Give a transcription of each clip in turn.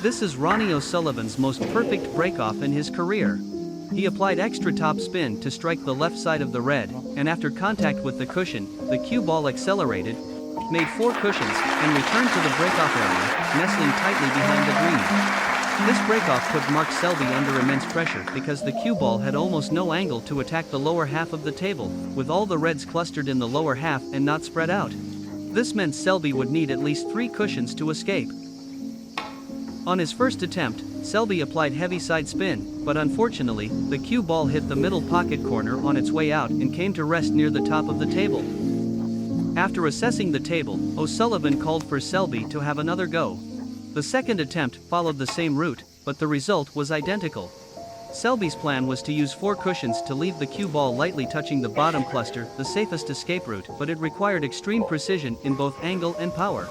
This is Ronnie O'Sullivan's most perfect breakoff in his career. He applied extra top spin to strike the left side of the red, and after contact with the cushion, the cue ball accelerated, made 4 cushions, and returned to the breakoff area, nestling tightly behind the green. This breakoff put Mark Selby under immense pressure because the cue ball had almost no angle to attack the lower half of the table, with all the reds clustered in the lower half and not spread out. This meant Selby would need at least 3 cushions to escape. On his first attempt, Selby applied heavy side spin, but unfortunately, the cue ball hit the middle pocket corner on its way out and came to rest near the top of the table. After assessing the table, O'Sullivan called for Selby to have another go. The second attempt followed the same route, but the result was identical. Selby's plan was to use 4 cushions to leave the cue ball lightly touching the bottom cluster, the safest escape route, but it required extreme precision in both angle and power.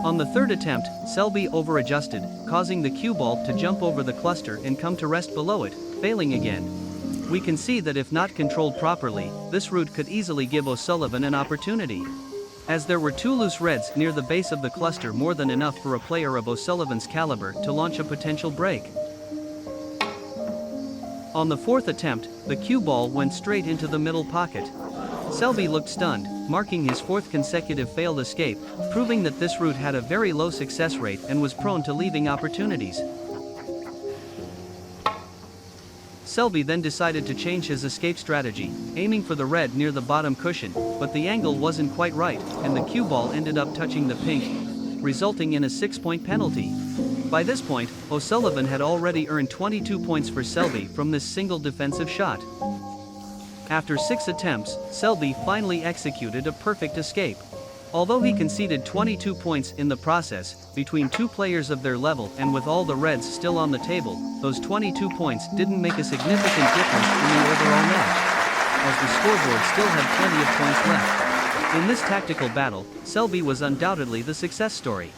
On the third attempt, Selby over-adjusted, causing the cue ball to jump over the cluster and come to rest below it, failing again. We can see that if not controlled properly, this route could easily give O'Sullivan an opportunity. As there were 2 loose reds near the base of the cluster, more than enough for a player of O'Sullivan's caliber to launch a potential break. On the fourth attempt, the cue ball went straight into the middle pocket. Selby looked stunned, marking his 4th consecutive failed escape, proving that this route had a very low success rate and was prone to leaving opportunities. Selby then decided to change his escape strategy, aiming for the red near the bottom cushion, but the angle wasn't quite right, and the cue ball ended up touching the pink, resulting in a 6-point penalty. By this point, O'Sullivan had already earned 22 points for Selby from this single defensive shot. After 6 attempts, Selby finally executed a perfect escape. Although he conceded 22 points in the process, between 2 players of their level and with all the reds still on the table, those 22 points didn't make a significant difference in the overall match, as the scoreboard still had plenty of points left. In this tactical battle, Selby was undoubtedly the success story.